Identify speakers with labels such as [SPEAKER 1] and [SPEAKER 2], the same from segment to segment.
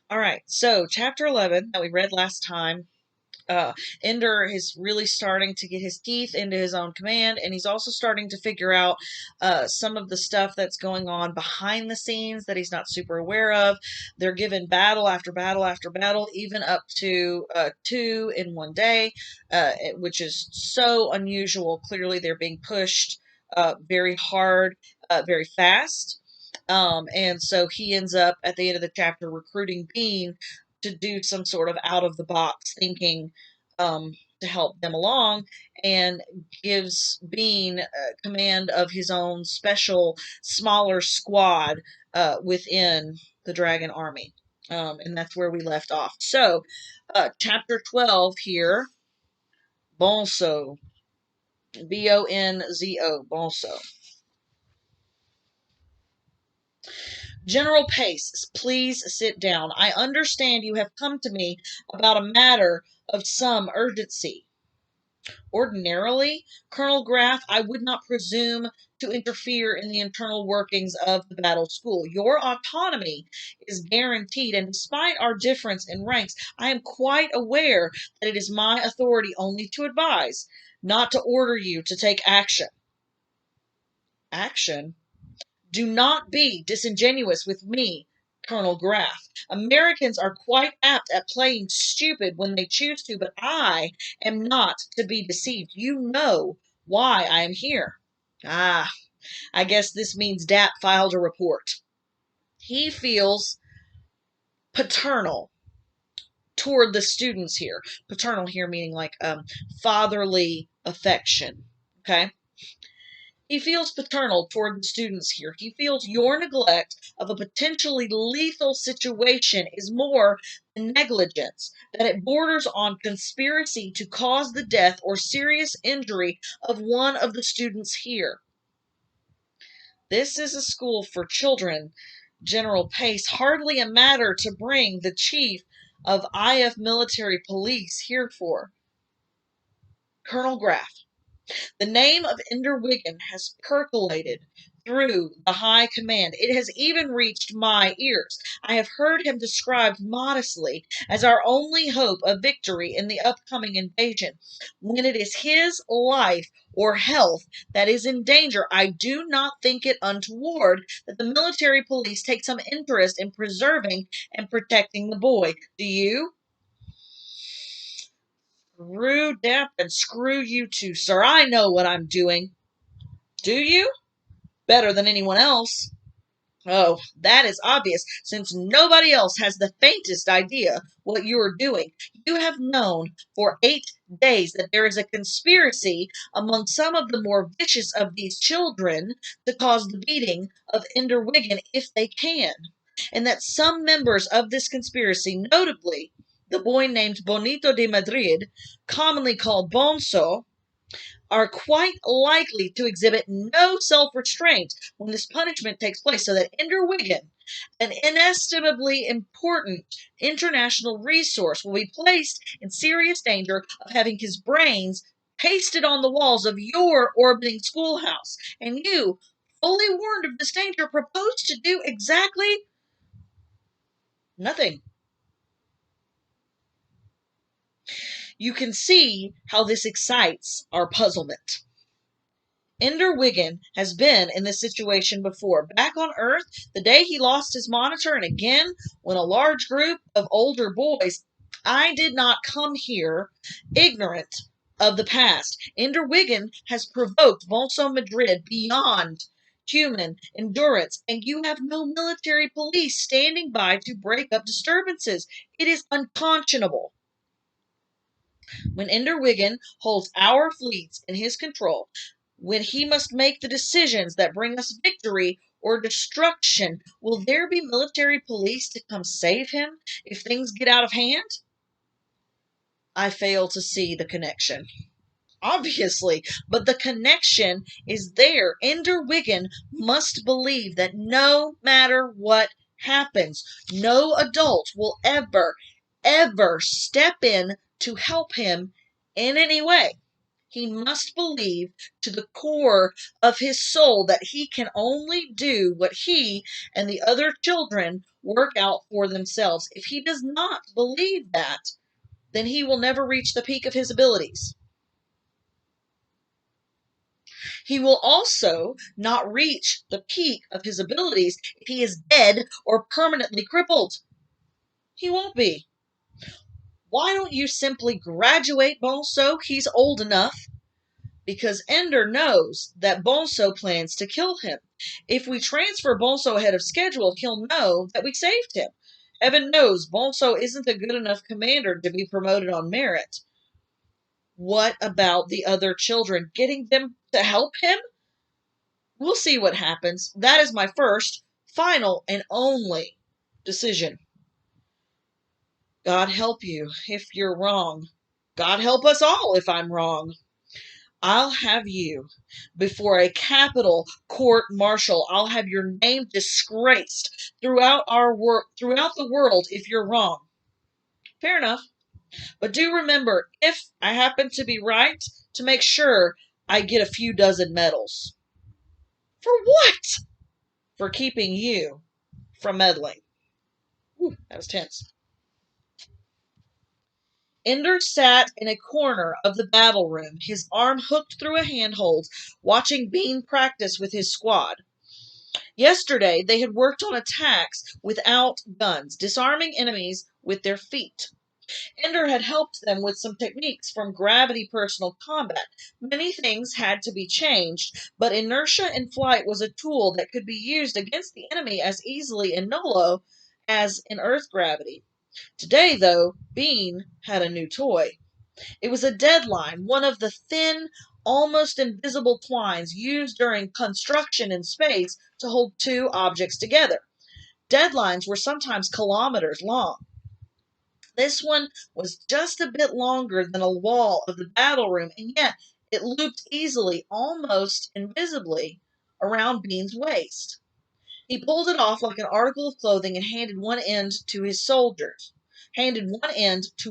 [SPEAKER 1] All right, so chapter 11 that we read last time, uh, Ender is really starting to get his teeth into his own command, and he's also starting to figure out some of the stuff that's going on behind the scenes that he's not super aware of. They're given battle after battle after battle, even up to two in one day, which is so unusual. Clearly, they're being pushed very hard, very fast. And so he ends up at the end of the chapter recruiting Bean to do some sort of out of the box thinking um, to help them along, and gives Bean command of his own special, smaller squad within the Dragon Army. And that's where we left off. So, chapter 12 here, Bonzo. Bonzo. Bonzo. General Pace, please sit down. I understand you have come to me about a matter of some urgency. Ordinarily, Colonel Graff, I would not presume to interfere in the internal workings of the battle school. Your autonomy is guaranteed, and despite our difference in ranks, I am quite aware that it is my authority only to advise, not to order you to take action. Action? Do not be disingenuous with me, Colonel Graff. Americans are quite apt at playing stupid when they choose to, but I am not to be deceived. You know why I am here. Ah, I guess this means Dap filed a report. He feels paternal toward the students here. Paternal here meaning like fatherly affection. Okay? He feels paternal toward the students here. He feels your neglect of a potentially lethal situation is more than negligence, that it borders on conspiracy to cause the death or serious injury of one of the students here. This is a school for children, General Pace, hardly a matter to bring the chief of IF military police here for. Colonel Graff. The name of Ender Wiggin has percolated through the high command. It has even reached my ears. I have heard him described modestly as our only hope of victory in the upcoming invasion. When it is his life or health that is in danger, I do not think it untoward that the military police take some interest in preserving and protecting the boy. Do you? Screw Depp and screw you too, sir. I know what I'm doing. Do you? Better than anyone else. Oh, that is obvious, since nobody else has the faintest idea what you are doing. You have known for 8 days that there is a conspiracy among some of the more vicious of these children to cause the beating of Ender Wiggin if they can, and that some members of this conspiracy, notably the boy named Bonito de Madrid, commonly called Bonzo, are quite likely to exhibit no self restraint when this punishment takes place, so that Ender Wiggin, an inestimably important international resource, will be placed in serious danger of having his brains pasted on the walls of your orbiting schoolhouse. And you, fully warned of this danger, propose to do exactly nothing. You can see how this excites our puzzlement. Ender Wiggin has been in this situation before. Back on Earth, the day he lost his monitor, and again when a large group of older boys. I did not come here ignorant of the past. Ender Wiggin has provoked Volso Madrid beyond human endurance, and you have no military police standing by to break up disturbances. It is unconscionable. When Ender Wiggin holds our fleets in his control, when he must make the decisions that bring us victory or destruction, will there be military police to come save him if things get out of hand? I fail to see the connection. Obviously, but the connection is there. Ender Wiggin must believe that no matter what happens, no adult will ever step in to help him in any way. He must believe to the core of his soul that he can only do what he and the other children work out for themselves. If he does not believe that, then he will never reach the peak of his abilities. He will also not reach the peak of his abilities if he is dead or permanently crippled. He won't be. Why don't you simply graduate Bonso? He's old enough. Because Ender knows that Bonso plans to kill him. If we transfer Bonso ahead of schedule, he'll know that we saved him. Heaven knows Bonso isn't a good enough commander to be promoted on merit. What about the other children? Getting them to help him? We'll see what happens. That is my first, final, and only decision. God help you if you're wrong. God help us all if I'm wrong. I'll have you before a capital court martial. I'll have your name disgraced throughout the world if you're wrong. Fair enough. But do remember, if I happen to be right, to make sure I get a few dozen medals. For what? For keeping you from meddling. Whew, that was tense. Ender sat in a corner of the battle room, his arm hooked through a handhold, watching Bean practice with his squad. Yesterday, they had worked on attacks without guns, disarming enemies with their feet. Ender had helped them with some techniques from gravity personal combat. Many things had to be changed, but inertia in flight was a tool that could be used against the enemy as easily in Nolo as in Earth gravity. Today, though, Bean had a new toy. It was a deadline, one of the thin, almost invisible twines used during construction in space to hold two objects together. Deadlines were sometimes kilometers long. This one was just a bit longer than a wall of the battle room, and yet it looped easily, almost invisibly, around Bean's waist. He pulled it off like an article of clothing and handed one end to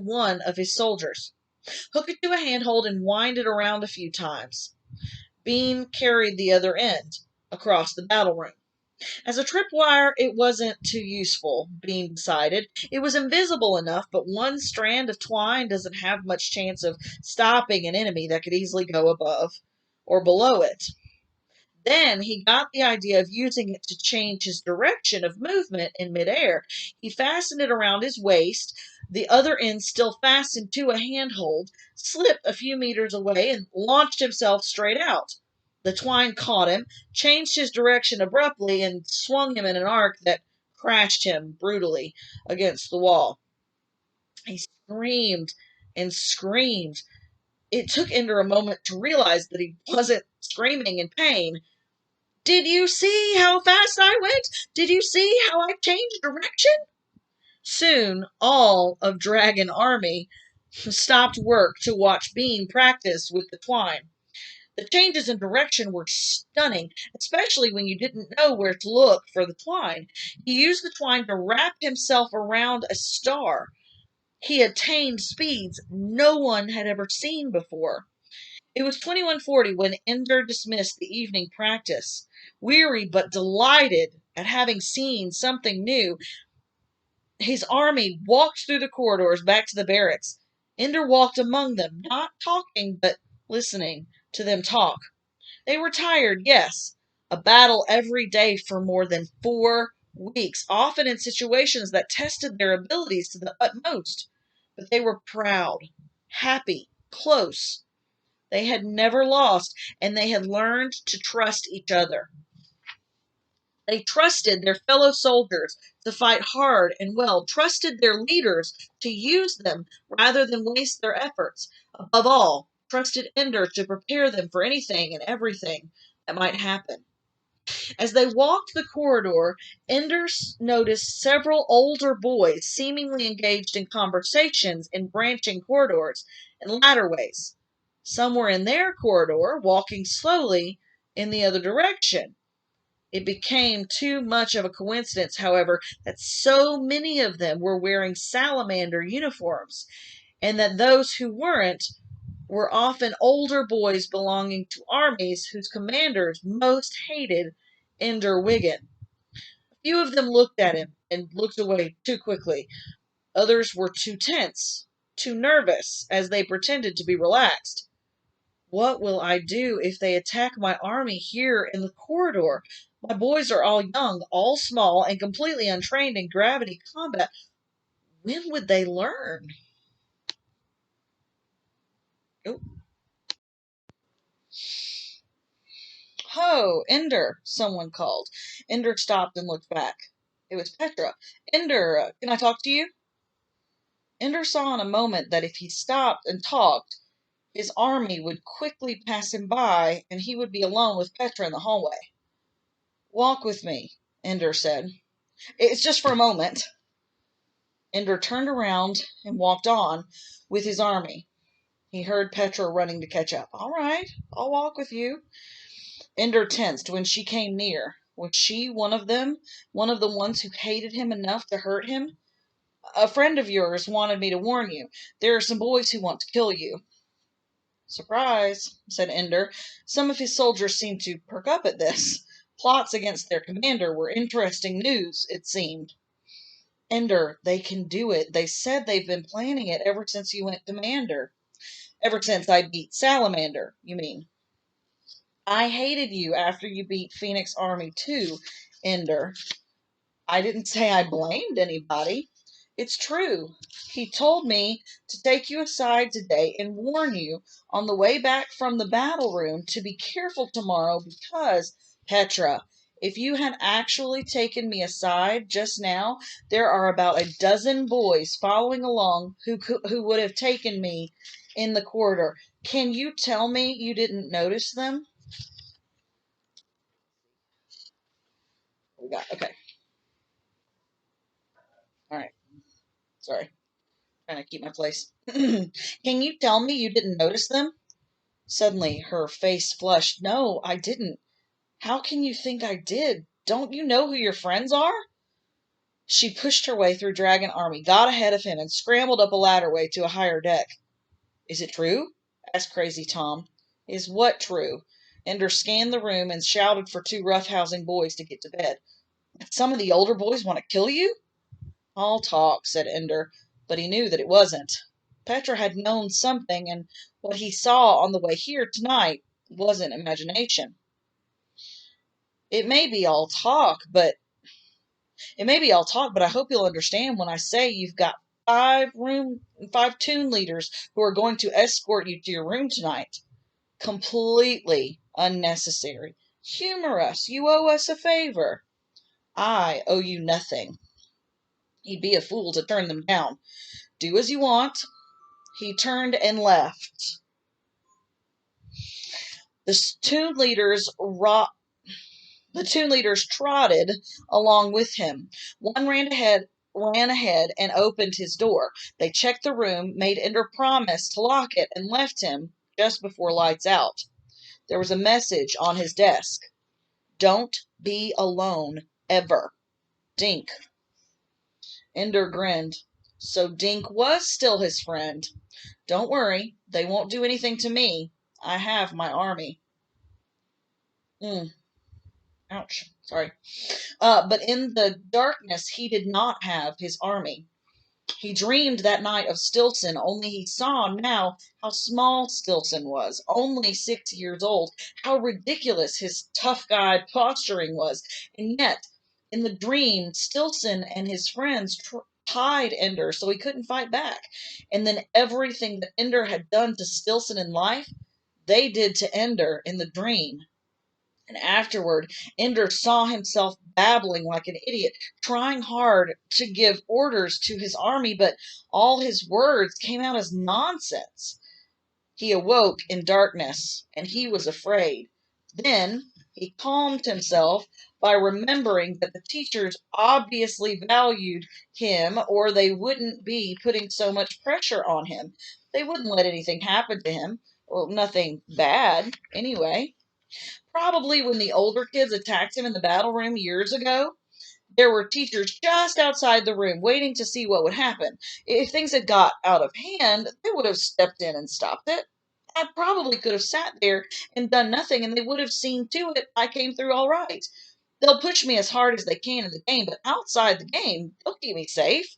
[SPEAKER 1] one of his soldiers. Hook it to a handhold and wind it around a few times. Bean carried the other end across the battle room. As a tripwire, it wasn't too useful, Bean decided. It was invisible enough, but one strand of twine doesn't have much chance of stopping an enemy that could easily go above or below it. Then he got the idea of using it to change his direction of movement in midair. He fastened it around his waist, the other end still fastened to a handhold, slipped a few meters away, and launched himself straight out. The twine caught him, changed his direction abruptly, and swung him in an arc that crashed him brutally against the wall. He screamed and screamed. It took Ender a moment to realize that he wasn't screaming in pain. Did you see how fast I went? Did you see how I changed direction? Soon all of Dragon Army stopped work to watch Bean practice with the twine. The changes in direction were stunning, especially when you didn't know where to look for the twine. He used the twine to wrap himself around a star. He attained speeds no one had ever seen before. It was 2140 when Ender dismissed the evening practice. Weary but delighted at having seen something new, his army walked through the corridors back to the barracks. Ender walked among them, not talking, but listening to them talk. They were tired, yes. A battle every day for more than 4 weeks, often in situations that tested their abilities to the utmost. But they were proud, happy, close. They had never lost, and they had learned to trust each other. They trusted their fellow soldiers to fight hard and well, trusted their leaders to use them rather than waste their efforts. Above all, trusted Ender to prepare them for anything and everything that might happen. As they walked the corridor, Ender noticed several older boys seemingly engaged in conversations in branching corridors and ladderways. Some were in their corridor, walking slowly in the other direction. It became too much of a coincidence, however, that so many of them were wearing salamander uniforms, and that those who weren't were often older boys belonging to armies whose commanders most hated Ender Wiggin. A few of them looked at him and looked away too quickly. Others were too tense, too nervous, as they pretended to be relaxed. What will I do if they attack my army here in the corridor? My boys are all young, all small, and completely untrained in gravity combat. When would they learn? Oh. Ho, Ender, someone called. Ender stopped and looked back. It was Petra. Ender, can I talk to you? Ender saw in a moment that if he stopped and talked, his army would quickly pass him by and he would be alone with Petra in the hallway. Walk with me, Ender said. It's just for a moment. Ender turned around and walked on with his army. He heard Petra running to catch up. All right, I'll walk with you. Ender tensed when she came near. Was she one of them? One of the ones who hated him enough to hurt him? A friend of yours wanted me to warn you. There are some boys who want to kill you. Surprise, said Ender. Some of his soldiers seemed to perk up at this. Plots against their commander were interesting news, it seemed. Ender, they can do it. They said they've been planning it ever since you went commander. Ever since I beat Salamander, you mean? I hated you after you beat Phoenix Army too, Ender. I didn't say I blamed anybody. It's true. He told me to take you aside today and warn you on the way back from the battle room to be careful tomorrow because, Petra, if you had actually taken me aside just now, there are about a dozen boys following along who would have taken me in the corridor. Can you tell me you didn't notice them? We got okay. All right. Sorry. Trying to keep my place. Can you tell me you didn't notice them? Suddenly her face flushed. No, I didn't. How can you think I did? Don't you know who your friends are? She pushed her way through Dragon Army, got ahead of him, and scrambled up a ladderway to a higher deck. Is it true? Asked Crazy Tom. Is what true? Ender scanned the room and shouted for two roughhousing boys to get to bed. Some of the older boys want to kill you? All talk, said Ender, but he knew that it wasn't. Petra had known something, and what he saw on the way here tonight wasn't imagination. It may be all talk, but I hope you'll understand when I say you've got five toon leaders who are going to escort you to your room tonight. Completely unnecessary. Humor us. You owe us a favor. I owe you nothing. He'd be a fool to turn them down. Do as you want. He turned and left. The toon leaders trotted along with him. One ran ahead and opened his door. They checked the room, made Ender promise to lock it, and left him just before lights out. There was a message on his desk. Don't be alone, ever. Dink. Ender grinned. So Dink was still his friend. Don't worry, they won't do anything to me. I have my army. Ouch. Sorry. But in the darkness, he did not have his army. He dreamed that night of Stilson, only he saw now how small Stilson was, only 6 years old, how ridiculous his tough guy posturing was. And yet, in the dream, Stilson and his friends tied Ender so he couldn't fight back. And then everything that Ender had done to Stilson in life, they did to Ender in the dream. And afterward, Ender saw himself babbling like an idiot, trying hard to give orders to his army, but all his words came out as nonsense. He awoke in darkness, and he was afraid. Then he calmed himself by remembering that the teachers obviously valued him, or they wouldn't be putting so much pressure on him. They wouldn't let anything happen to him. Well, nothing bad, anyway. Probably when the older kids attacked him in the battle room years ago, there were teachers just outside the room waiting to see what would happen. If things had got out of hand, they would have stepped in and stopped it. I probably could have sat there and done nothing, and they would have seen to it I came through all right. They'll push me as hard as they can in the game, but outside the game, they'll keep me safe."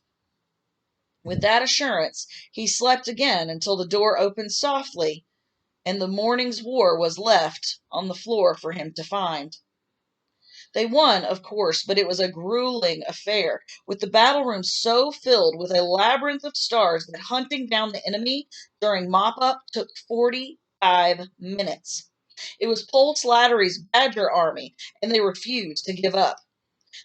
[SPEAKER 1] With that assurance, he slept again until the door opened softly, and the morning's war was left on the floor for him to find. They won, of course, but it was a grueling affair, with the battle room so filled with a labyrinth of stars that hunting down the enemy during mop-up took 45 minutes. It was Pole Slattery's Badger Army, and they refused to give up.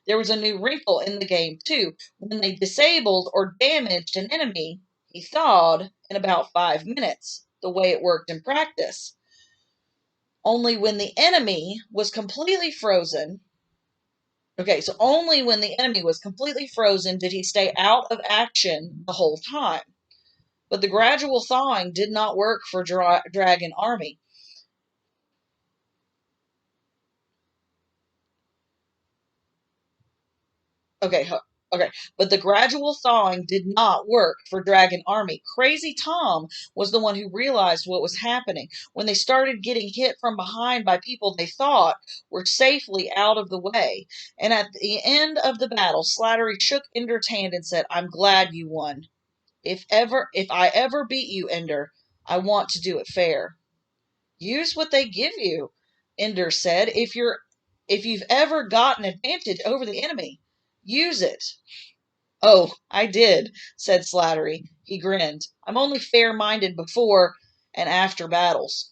[SPEAKER 1] There was a new wrinkle in the game, too. When they disabled or damaged an enemy, he thawed in about 5 minutes, the way it worked in practice. Only when the enemy was completely frozen. Okay, so only when the enemy was completely frozen did he stay out of action the whole time. But the gradual thawing did not work for Dragon Army. Okay, okay. But the gradual thawing did not work for Dragon Army. Crazy Tom was the one who realized what was happening. When they started getting hit from behind by people they thought were safely out of the way. And at the end of the battle, Slattery shook Ender's hand and said, "I'm glad you won. If I ever beat you, Ender, I want to do it fair." "Use what they give you," Ender said. If you've ever got an advantage over the enemy, use it." "Oh, I did," said Slattery. He grinned. "I'm only fair-minded before and after battles."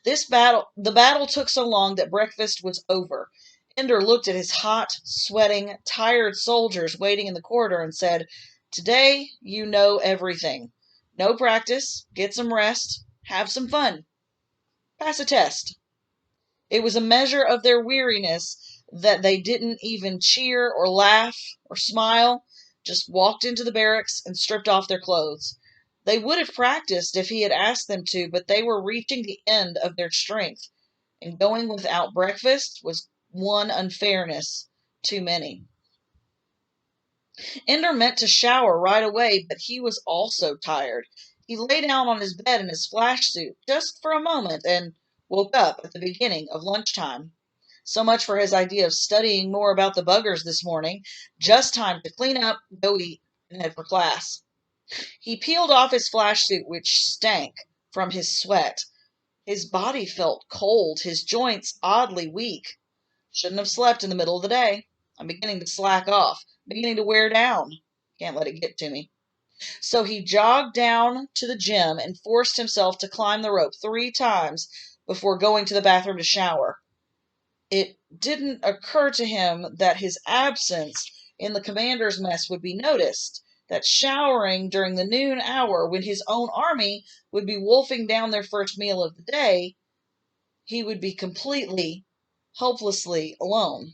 [SPEAKER 1] The battle took so long that breakfast was over. Ender looked at his hot, sweating, tired soldiers waiting in the corridor and said, "Today you know everything. No practice, get some rest, have some fun, pass a test." It was a measure of their weariness that they didn't even cheer or laugh or smile, just walked into the barracks and stripped off their clothes. They would have practiced if he had asked them to, but they were reaching the end of their strength, and going without breakfast was one unfairness too many. Ender meant to shower right away, but he was also tired. He lay down on his bed in his flash suit just for a moment and woke up at the beginning of lunchtime. So much for his idea of studying more about the buggers this morning. Just time to clean up, go eat, and head for class. He peeled off his flash suit, which stank from his sweat. His body felt cold, his joints oddly weak. Shouldn't have slept in the middle of the day. I'm beginning to slack off, beginning to wear down. Can't let it get to me. So he jogged down to the gym and forced himself to climb the rope 3 times before going to the bathroom to shower. It didn't occur to him that his absence in the commander's mess would be noticed, that showering during the noon hour when his own army would be wolfing down their first meal of the day, he would be completely, hopelessly alone.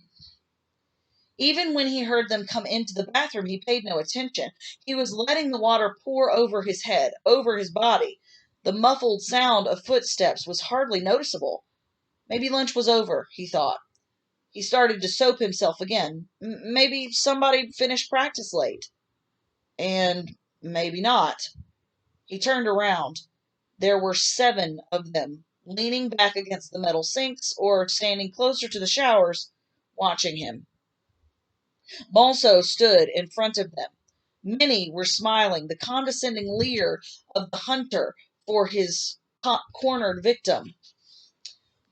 [SPEAKER 1] Even when he heard them come into the bathroom, he paid no attention. He was letting the water pour over his head, over his body. The muffled sound of footsteps was hardly noticeable. Maybe lunch was over, he thought. He started to soap himself again. Maybe somebody finished practice late. And maybe not. He turned around. There were 7 of them, leaning back against the metal sinks or standing closer to the showers, watching him. Bonso stood in front of them. Many were smiling, the condescending leer of the hunter for his cornered victim.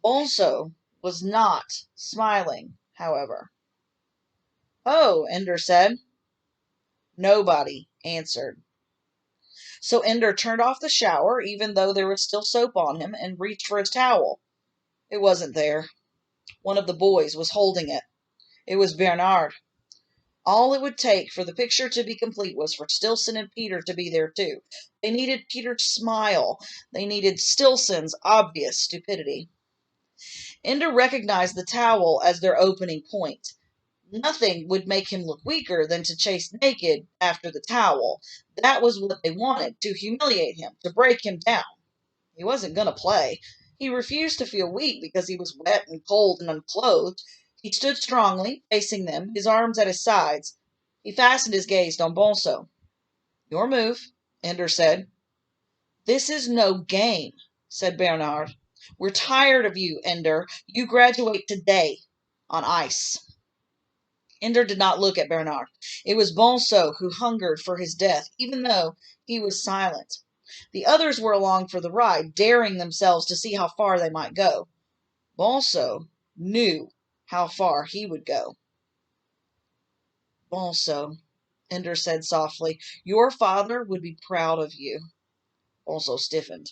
[SPEAKER 1] Bonso was not smiling, however. "Oh," Ender said. Nobody answered. So Ender turned off the shower, even though there was still soap on him, and reached for his towel. It wasn't there. One of the boys was holding it. It was Bernard. All it would take for the picture to be complete was for Stillson and Peter to be there too. They needed Peter's smile. They needed Stillson's obvious stupidity. Ender recognized the towel as their opening point. Nothing would make him look weaker than to chase naked after the towel. That was what they wanted, to humiliate him, to break him down. He wasn't going to play. He refused to feel weak because he was wet and cold and unclothed. He stood strongly, facing them, his arms at his sides. He fastened his gaze on Bonso. "Your move," Ender said. "This is no game," said Bernard. We're tired of you, Ender. You graduate today on ice. Ender did not look at Bernard. It was Bonso who hungered for his death, even though he was silent. The others were along for the ride, daring themselves to see how far they might go. Bonso knew how far he would go. Bonso, Ender said softly, your father would be proud of you. Bonso stiffened.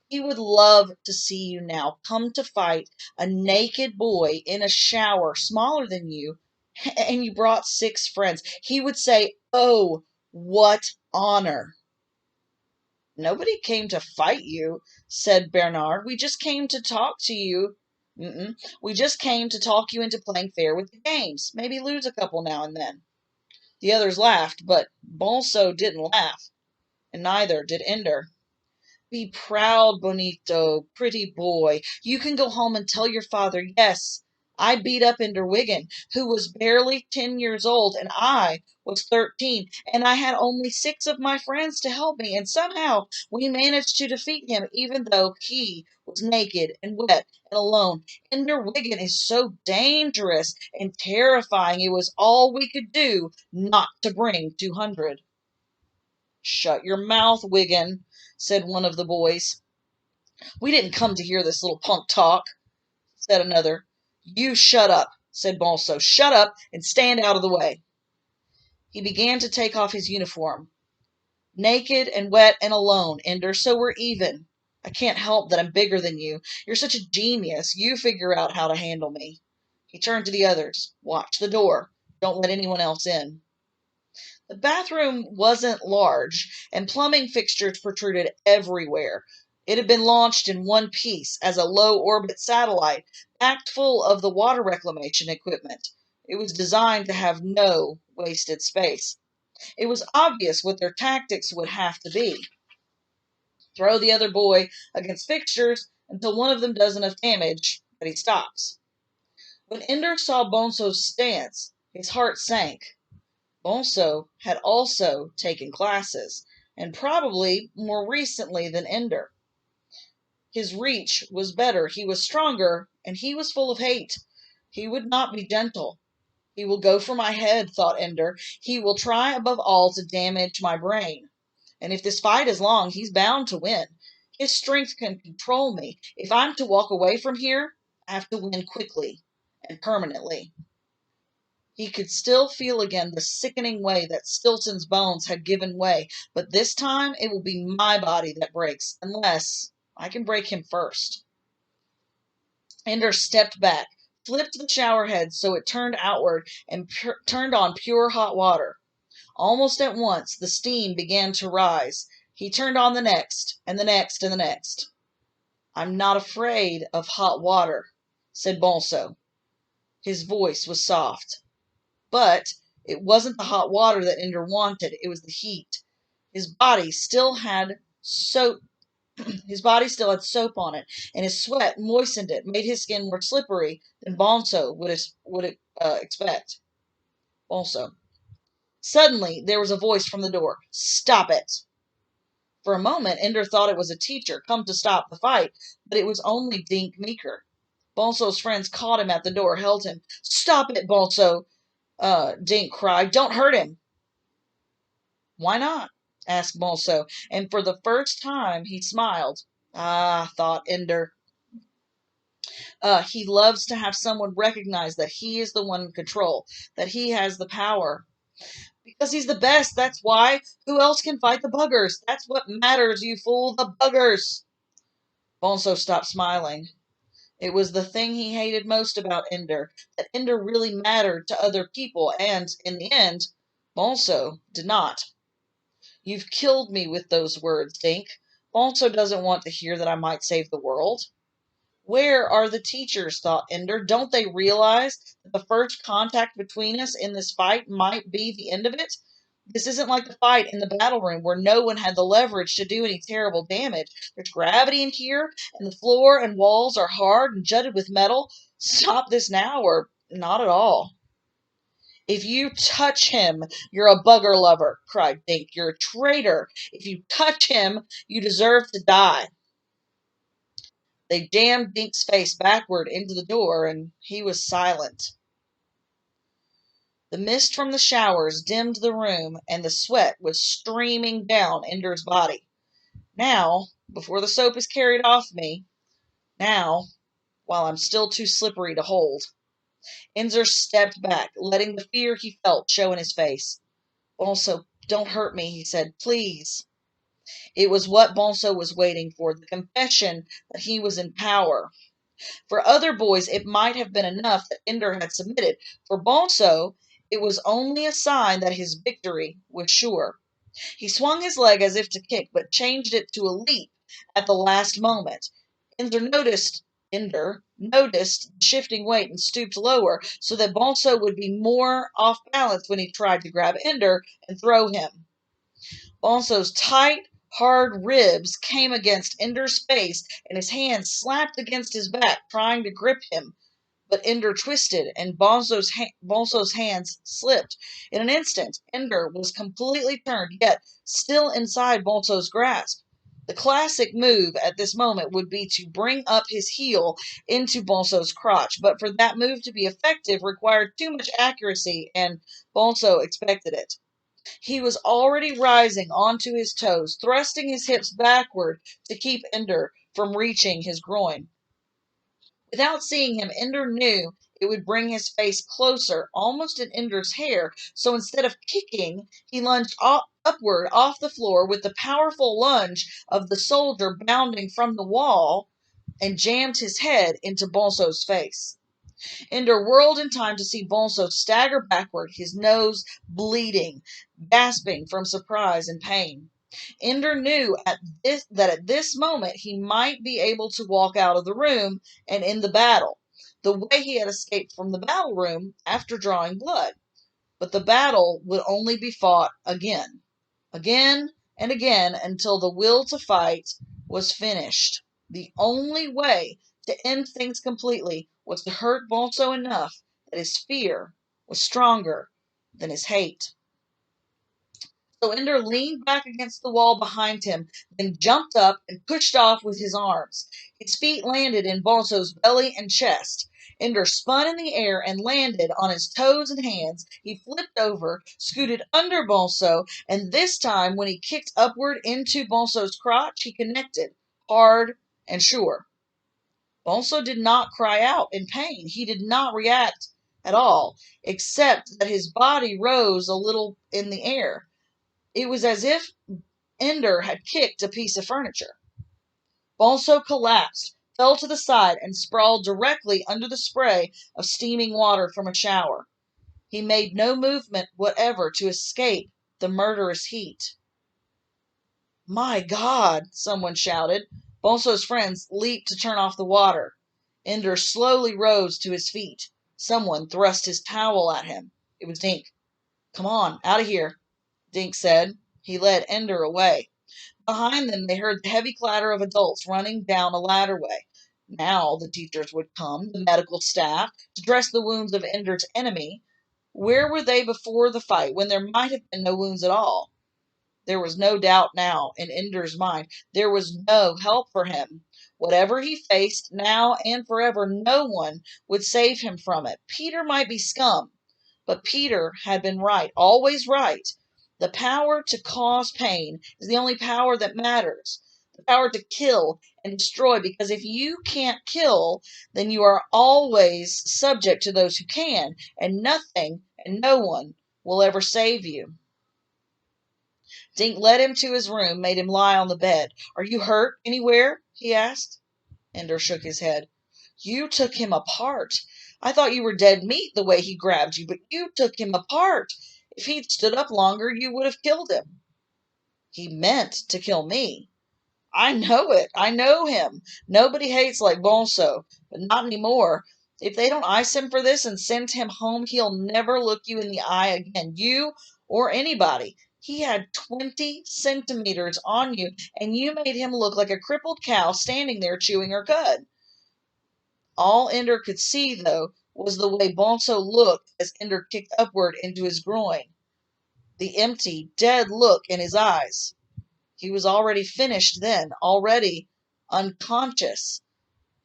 [SPEAKER 1] He would love to see you now come to fight a naked boy in a shower smaller than you, and you brought 6 friends. He would say, oh, what honor. Nobody came to fight you, said Bernard. We just came to talk to you. We just came to talk you into playing fair with the games. Maybe lose a couple now and then. The others laughed, but Bonso didn't laugh, and neither did Ender. Be proud, Bonito, pretty boy. You can go home and tell your father, yes, I beat up Ender Wiggin, who was barely 10 years old, and I was 13, and I had only 6 of my friends to help me, and somehow we managed to defeat him, even though he was naked and wet and alone. Ender Wiggin is so dangerous and terrifying, it was all we could do not to bring 200. Shut your mouth, Wiggin, said one of the boys. We didn't come to hear this little punk talk, said another. You shut up, said Bonso. Shut up and stand out of the way. He began to take off his uniform. Naked and wet and alone, Ender, so we're even. I can't help that I'm bigger than you. You're such a genius. You figure out how to handle me. He turned to the others. Watch the door. Don't let anyone else in. The bathroom wasn't large, and plumbing fixtures protruded everywhere. It had been launched in one piece as a low-orbit satellite, packed full of the water reclamation equipment. It was designed to have no wasted space. It was obvious what their tactics would have to be. Throw the other boy against fixtures until one of them does enough damage that he stops. When Ender saw Bonso's stance, his heart sank. Bonso had also taken classes, and probably more recently than Ender. His reach was better, he was stronger, and he was full of hate. He would not be gentle. He will go for my head, thought Ender. He will try above all to damage my brain. And if this fight is long, he's bound to win. His strength can control me. If I'm to walk away from here, I have to win quickly and permanently. He could still feel again the sickening way that Stilton's bones had given way, but this time it will be my body that breaks, unless I can break him first. Ender stepped back, flipped the shower head so it turned outward, and turned on pure hot water. Almost at once the steam began to rise. He turned on the next, and the next, and the next. I'm not afraid of hot water, said Bonso. His voice was soft. But it wasn't the hot water that Ender wanted, it was the heat. His body still had soap on it, and his sweat moistened it, made his skin more slippery than Bonso would expect. Bonso. Suddenly there was a voice from the door. Stop it! For a moment Ender thought it was a teacher come to stop the fight, but it was only Dink Meeker. Bonso's friends caught him at the door, held him. Stop it, Bonso! Dink cried. Don't hurt him. Why not? Asked Bonso, and for the first time he smiled. Ah, thought Ender. He loves to have someone recognize that he is the one in control, that he has the power. Because he's the best, that's why. Who else can fight the buggers? That's what matters, you fool, the buggers. Bonso stopped smiling. It was the thing he hated most about Ender, that Ender really mattered to other people, and, in the end, Bonso did not. You've killed me with those words, Dink. Bonso doesn't want to hear that I might save the world. Where are the teachers, thought Ender. Don't they realize that the first contact between us in this fight might be the end of it? This isn't like the fight in the battle room where no one had the leverage to do any terrible damage. There's gravity in here, and the floor and walls are hard and jutted with metal. Stop this now, or not at all. If you touch him, you're a bugger lover, cried Dink. You're a traitor. If you touch him, you deserve to die. They jammed Dink's face backward into the door, and he was silent. The mist from the showers dimmed the room, and the sweat was streaming down Ender's body. Now, before the soap is carried off me, now, while I'm still too slippery to hold. Ender stepped back, letting the fear he felt show in his face. "Bonso, don't hurt me," he said. "Please." It was what Bonso was waiting for, the confession that he was in power. For other boys, it might have been enough that Ender had submitted. For Bonso, it was only a sign that his victory was sure. He swung his leg as if to kick, but changed it to a leap at the last moment. Ender noticed the shifting weight and stooped lower so that Bonso would be more off balance when he tried to grab Ender and throw him. Bonso's tight, hard ribs came against Ender's face, and his hands slapped against his back, trying to grip him. But Ender twisted, and Bonso's hands slipped. In an instant, Ender was completely turned, yet still inside Bonso's grasp. The classic move at this moment would be to bring up his heel into Bonso's crotch, but for that move to be effective required too much accuracy, and Bonso expected it. He was already rising onto his toes, thrusting his hips backward to keep Ender from reaching his groin. Without seeing him, Ender knew it would bring his face closer, almost in Ender's hair, so instead of kicking, he lunged upward off the floor with the powerful lunge of the soldier bounding from the wall and jammed his head into Bonso's face. Ender whirled in time to see Bonso stagger backward, his nose bleeding, gasping from surprise and pain. Ender knew that at this moment he might be able to walk out of the room and end the battle, the way he had escaped from the battle room after drawing blood. But the battle would only be fought again, again and again until the will to fight was finished. The only way to end things completely was to hurt Bonso enough that his fear was stronger than his hate. So Ender leaned back against the wall behind him, then jumped up and pushed off with his arms. His feet landed in Bonso's belly and chest. Ender spun in the air and landed on his toes and hands. He flipped over, scooted under Bonso, and this time, when he kicked upward into Bonso's crotch, he connected, hard and sure. Bonso did not cry out in pain. He did not react at all, except that his body rose a little in the air. It was as if Ender had kicked a piece of furniture. Bonso collapsed, fell to the side, and sprawled directly under the spray of steaming water from a shower. He made no movement whatever to escape the murderous heat. "My God!" someone shouted. Bonso's friends leaped to turn off the water. Ender slowly rose to his feet. Someone thrust his towel at him. It was Dink. "Come on, out of here," Dink said. He led Ender away. Behind them they heard the heavy clatter of adults running down a ladderway. Now the teachers would come, the medical staff, to dress the wounds of Ender's enemy. Where were they before the fight, when there might have been no wounds at all? There was no doubt now in Ender's mind. There was no help for him. Whatever he faced, now and forever, no one would save him from it. Peter might be scum, but Peter had been right, always right. The power to cause pain is the only power that matters. The power to kill and destroy, because if you can't kill, then you are always subject to those who can, and nothing and no one will ever save you. Dink led him to his room, made him lie on the bed. "Are you hurt anywhere?" he asked. Ender shook his head. "You took him apart. I thought you were dead meat the way he grabbed you, but you took him apart. If he'd stood up longer, you would have killed him." "He meant to kill me." "I know it. I know him. Nobody hates like Bonso, but not any more. If they don't ice him for this and send him home, he'll never look you in the eye again, you or anybody. He had 20 centimeters on you, and you made him look like a crippled cow standing there chewing her cud." All Ender could see, though, was the way Bonso looked as Ender kicked upward into his groin. The empty, dead look in his eyes. He was already finished then, already unconscious.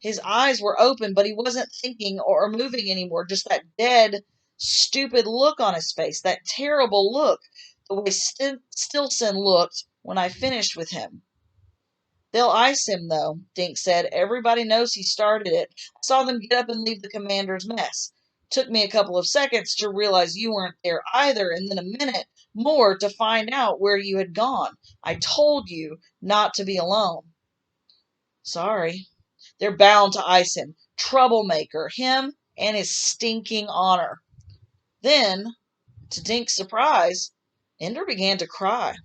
[SPEAKER 1] His eyes were open, but he wasn't thinking or moving anymore. Just that dead, stupid look on his face, that terrible look, the way Stilson looked when I finished with him. They'll ice him, though, Dink said. Everybody knows he started it. I saw them get up and leave the commander's mess. Took me a couple of seconds to realize you weren't there either, and then a minute more to find out where you had gone. I told you not to be alone. Sorry. They're bound to ice him. Troublemaker, him and his stinking honor. Then, to Dink's surprise, Ender began to cry.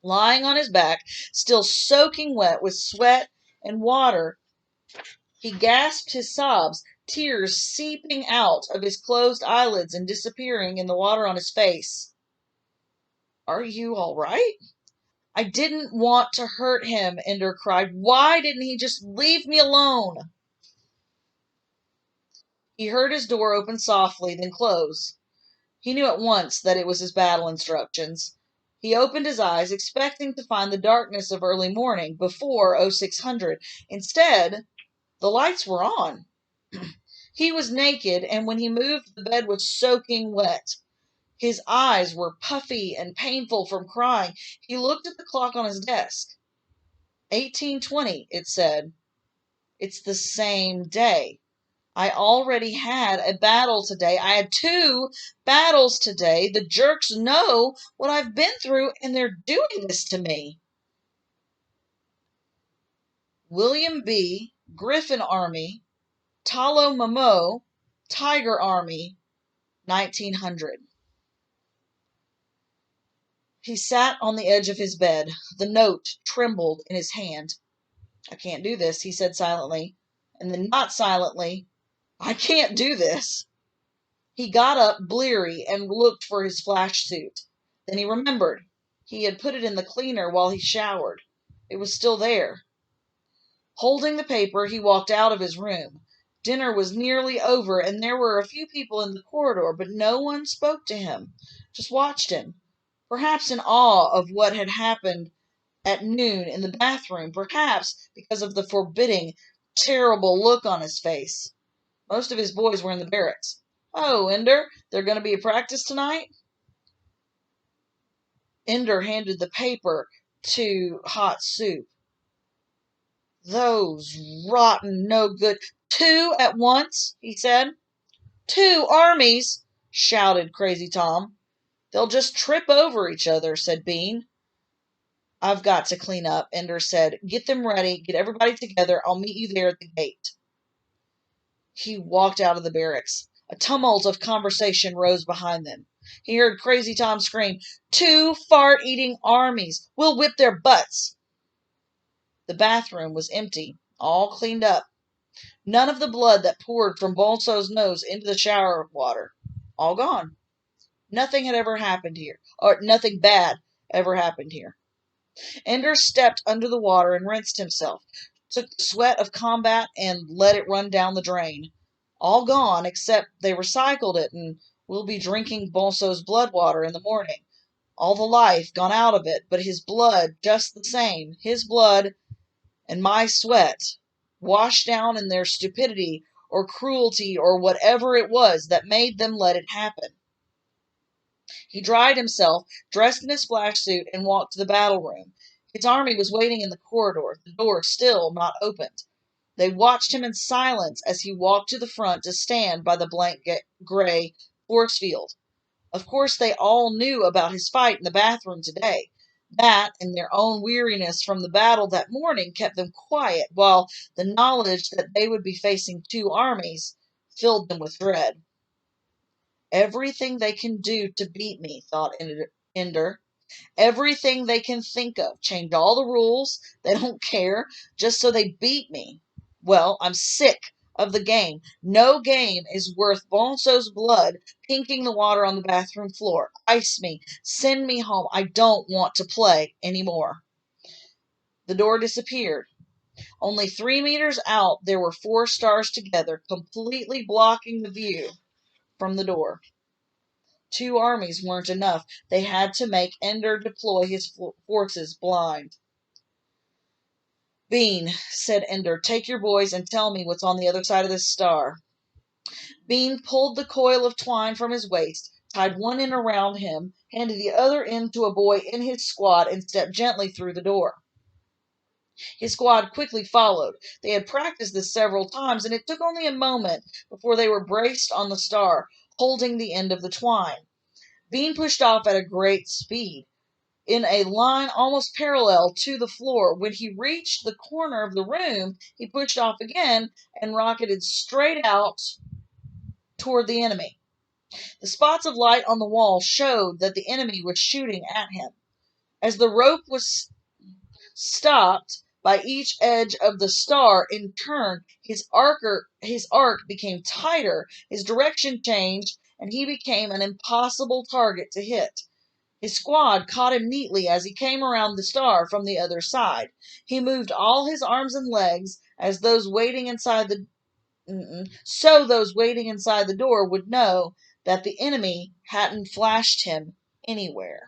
[SPEAKER 1] Lying on his back, still soaking wet with sweat and water, he gasped his sobs, tears seeping out of his closed eyelids and disappearing in the water on his face. Are you all right? I didn't want to hurt him, Ender cried. Why didn't he just leave me alone? He heard his door open softly, then close. He knew at once that it was his battle instructions. He opened his eyes, expecting to find the darkness of early morning, before 0600. Instead, the lights were on. He was naked, and when he moved, the bed was soaking wet. His eyes were puffy and painful from crying. He looked at the clock on his desk. 1820, it said. It's the same day. I already had a battle today. I had 2 battles today. The jerks know what I've been through, and they're doing this to me. William B. Griffin Army, Talo Mamo, Tiger Army, 1900. He sat on the edge of his bed. The note trembled in his hand. I can't do this, he said silently, and then not silently. I can't do this. He got up, bleary, and looked for his flash suit. Then he remembered. He had put it in the cleaner while he showered. It was still there. Holding the paper, he walked out of his room. Dinner was nearly over, and there were a few people in the corridor, but no one spoke to him, just watched him, perhaps in awe of what had happened at noon in the bathroom, perhaps because of the forbidding, terrible look on his face. Most of his boys were in the barracks. Oh, Ender, there going to be a practice tonight? Ender handed the paper to Hot Soup. Those rotten, no good. 2 at once, he said. 2 armies, shouted Crazy Tom. They'll just trip over each other, said Bean. I've got to clean up, Ender said. Get them ready. Get everybody together. I'll meet you there at the gate. He walked out of the barracks. A tumult of conversation rose behind them. He heard Crazy Tom scream, 2 fart-eating armies. We'll whip their butts. The bathroom was empty, all cleaned up. None of the blood that poured from Bonso's nose into the shower water. All gone. Nothing had ever happened here, or nothing bad ever happened here. Ender stepped under the water and rinsed himself, took the sweat of combat and let it run down the drain. All gone, except they recycled it and will be drinking Bonso's blood water in the morning. All the life gone out of it, but his blood just the same. His blood and my sweat, washed down in their stupidity or cruelty or whatever it was that made them let it happen. He dried himself, dressed in his splash suit, and walked to the battle room. His army was waiting in the corridor, the door still not opened. They watched him in silence as he walked to the front to stand by the blank gray force field. Of course, they all knew about his fight in the bathroom today. That and their own weariness from the battle that morning kept them quiet, while the knowledge that they would be facing 2 armies filled them with dread. Everything they can do to beat me, thought Ender. Everything they can think of. Change all the rules. They don't care, just so they beat me. Well, I'm sick of the game. No game is worth Bonso's blood pinking the water on the bathroom floor. Ice me. Send me home. I don't want to play anymore. The door disappeared. Only 3 meters out, there were 4 stars together, completely blocking the view from the door. 2 armies weren't enough. They had to make Ender deploy his forces blind. Bean, said Ender, take your boys and tell me what's on the other side of this star. Bean pulled the coil of twine from his waist, tied one end around him, handed the other end to a boy in his squad, and stepped gently through the door. His squad quickly followed. They had practiced this several times, and it took only a moment before they were braced on the star, holding the end of the twine. Bean pushed off at a great speed, in a line almost parallel to the floor. When he reached the corner of the room, he pushed off again and rocketed straight out toward the enemy. The spots of light on the wall showed that the enemy was shooting at him. As the rope was stopped by each edge of the star in turn, his arc became tighter, his direction changed, and he became an impossible target to hit. His squad caught him neatly as he came around the star from the other side. He moved all his arms and legs as those waiting inside the so those waiting inside the door would know that the enemy hadn't flashed him anywhere.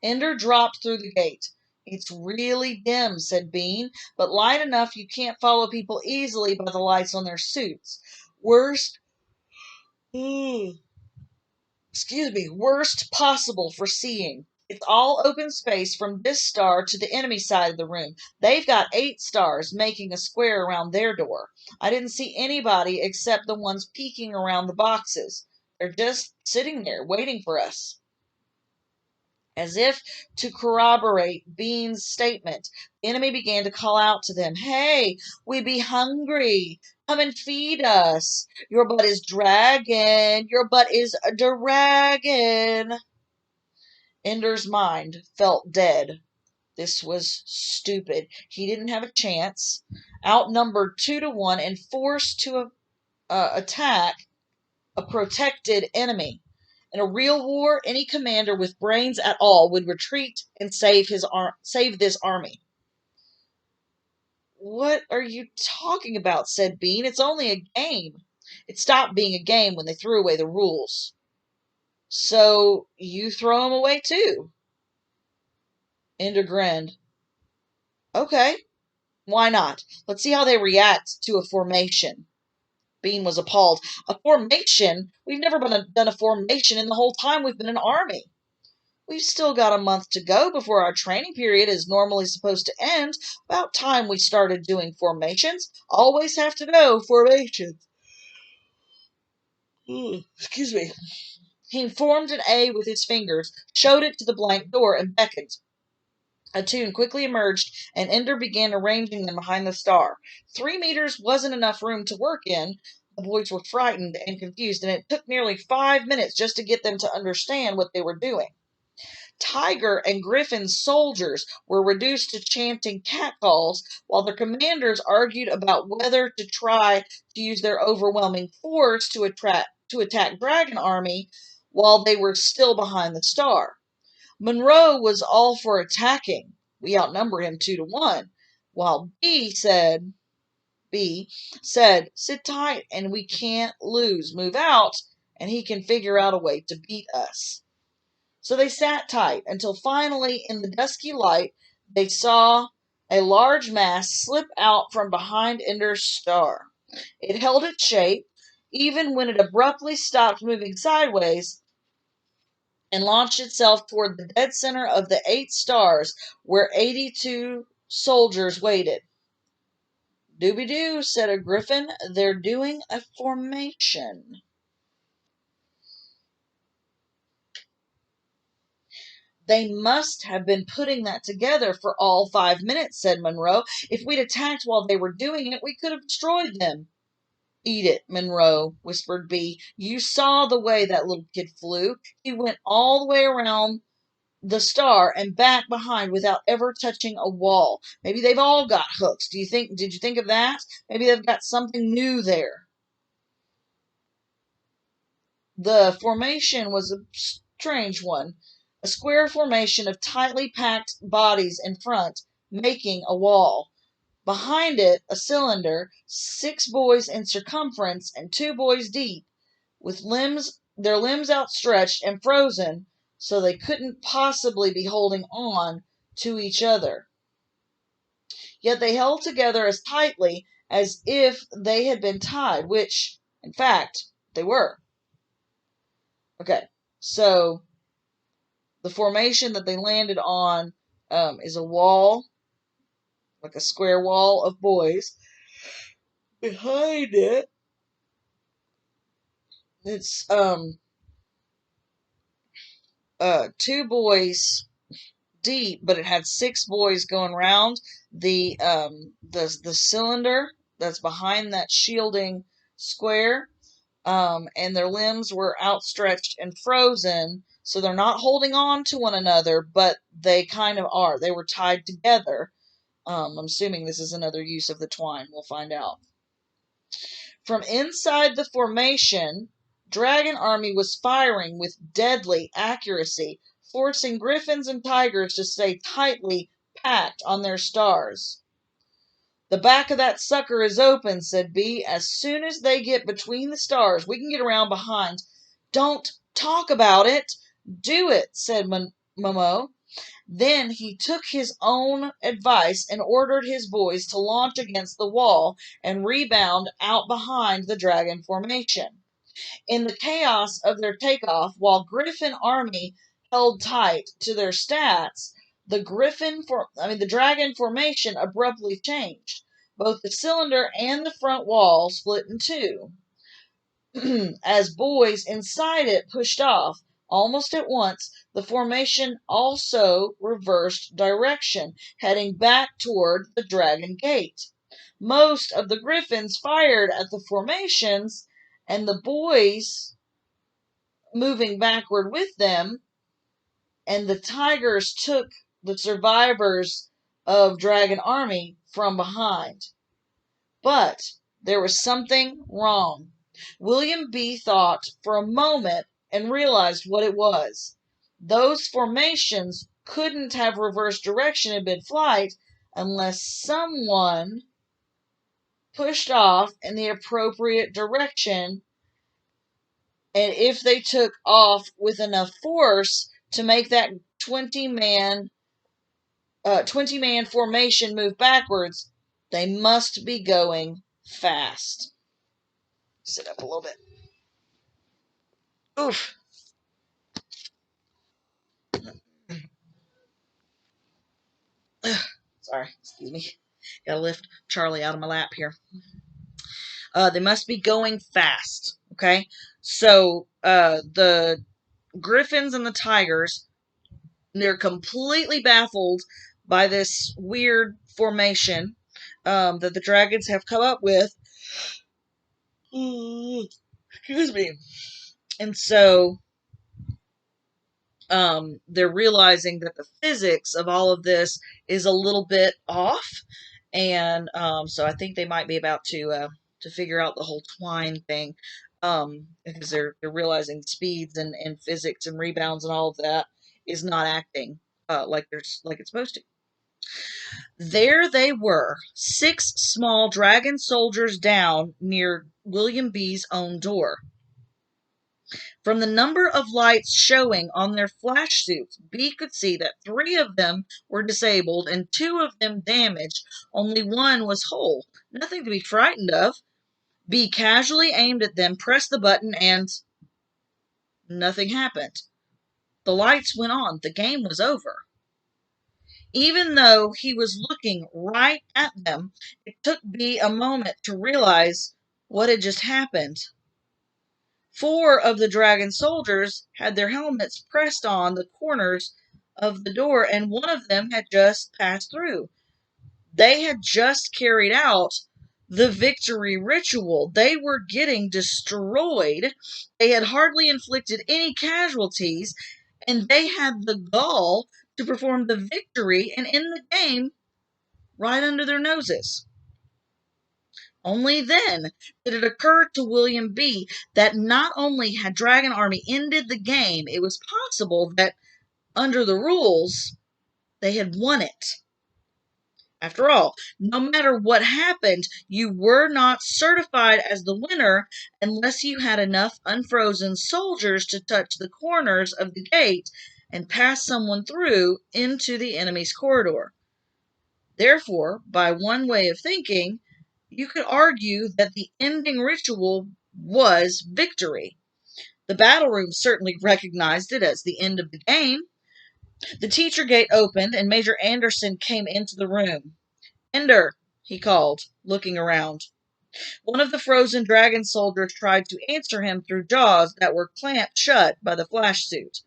[SPEAKER 1] Ender dropped through the gate. It's really dim, said Bean, but light enough you can't follow people easily by the lights on their suits. Worst worst possible for seeing. It's all open space from this star to the enemy side of the room. They've got 8 stars making a square around their door. I didn't see anybody except the ones peeking around the boxes. They're just sitting there waiting for us. As if to corroborate Bean's statement, the enemy began to call out to them, Hey, we be hungry. Come and feed us. Your butt is dragging. Your butt is a dragon. Ender's mind felt dead. This was stupid. He didn't have a chance. Outnumbered 2-1 and forced to attack a protected enemy. In a real war, any commander with brains at all would retreat and save this army. What are you talking about? Said Bean. It's only a game. It stopped being a game when they threw away the rules. So you throw them away too? Ender grinned. Okay, why not? Let's see how they react to a formation. Bean was appalled. A formation? We've never done a formation in the whole time we've been an army. We've still got a month to go before our training period is normally supposed to end. About time we started doing formations. Always have to know formations. Excuse me. He formed an A with his fingers, showed it to the blank door, and beckoned. A tune quickly emerged, and Ender began arranging them behind the star. 3 meters wasn't enough room to work in. The boys were frightened and confused, and it took nearly 5 minutes just to get them to understand what they were doing. Tiger and Griffin soldiers were reduced to chanting catcalls, while their commanders argued about whether to try to use their overwhelming force to attack Dragon Army while they were still behind the star. Monroe was all for attacking. We outnumber him 2-1, while B said, sit tight and we can't lose. Move out and he can figure out a way to beat us. So they sat tight until finally, in the dusky light, they saw a large mass slip out from behind Ender's star. It held its shape, even when it abruptly stopped moving sideways and launched itself toward the dead center of the 8 stars, where 82 soldiers waited. Dooby-doo, said a griffin. They're doing a formation. They must have been putting that together for all 5 minutes, said Monroe. If we'd attacked while they were doing it, we could have destroyed them. Eat it, Monroe, whispered B. You saw the way that little kid flew. He went all the way around the star and back behind without ever touching a wall. Maybe they've all got hooks. Did you think of that? Maybe they've got something new there. The formation was a strange one. A square formation of tightly packed bodies in front, making a wall. Behind it, a cylinder, 6 boys in circumference and 2 boys deep, with their limbs outstretched and frozen, so they couldn't possibly be holding on to each other. Yet they held together as tightly as if they had been tied, which, in fact, they were. Okay, so the formation that they landed on is a wall, like a square wall of boys. Behind it, it's two boys deep, but it had six boys going around the cylinder that's behind that shielding square. And their limbs were outstretched and frozen, so they're not holding on to one another, but they kind of are. They were tied together. I'm assuming this is another use of the twine. We'll find out. From inside the formation, Dragon Army was firing with deadly accuracy, forcing griffins and tigers to stay tightly packed on their stars. "The back of that sucker is open," said Bee. "As soon as they get between the stars, we can get around behind." "Don't talk about it. Do it," said Momo. Then he took his own advice and ordered his boys to launch against the wall and rebound out behind the dragon formation. In the chaos of their takeoff, while Griffin Army held tight to their stats, the dragon formation abruptly changed. Both the cylinder and the front wall split in two. As boys inside it pushed off, almost at once, the formation also reversed direction, heading back toward the Dragon Gate. Most of the griffins fired at the formations, and the boys moving backward with them, and the tigers took the survivors of Dragon Army from behind. But there was something wrong. William Bee thought for a moment and realized what it was. Those formations couldn't have reversed direction in mid-flight unless someone pushed off in the appropriate direction, and if they took off with enough force to make that 20-man formation move backwards, they must be going fast. Sit up a little bit. Oof. Sorry, excuse me. Gotta lift Charlie out of my lap here. They must be going fast. Okay, so the griffins and the tigers, they're completely baffled by this weird formation that the dragons have come up with. Excuse me. And so they're realizing that the physics of all of this is a little bit off, and so I think they might be about to figure out the whole twine thing, because they're realizing speeds and physics and rebounds and all of that is not acting like it's supposed to. There they were, 6 small dragon soldiers down near William Bee's own door. From the number of lights showing on their flash suits, Bee could see that 3 of them were disabled and 2 of them damaged. Only 1 was whole. Nothing to be frightened of. Bee casually aimed at them, pressed the button, and nothing happened. The lights went on. The game was over. Even though he was looking right at them, it took Bee a moment to realize what had just happened. 4 of the dragon soldiers had their helmets pressed on the corners of the door, and 1 of them had just passed through. They had just carried out the victory ritual. They were getting destroyed. They had hardly inflicted any casualties, and they had the gall to perform the victory and end the game right under their noses. Only then did it occur to William Bee that not only had Dragon Army ended the game, it was possible that, under the rules, they had won it. After all, no matter what happened, you were not certified as the winner unless you had enough unfrozen soldiers to touch the corners of the gate and pass someone through into the enemy's corridor. Therefore, by one way of thinking, you could argue that the ending ritual was victory. The battle room certainly recognized it as the end of the game. The teacher gate opened, and Major Anderson came into the room. "Ender," he called, looking around. One of the frozen dragon soldiers tried to answer him through jaws that were clamped shut by the flash suit.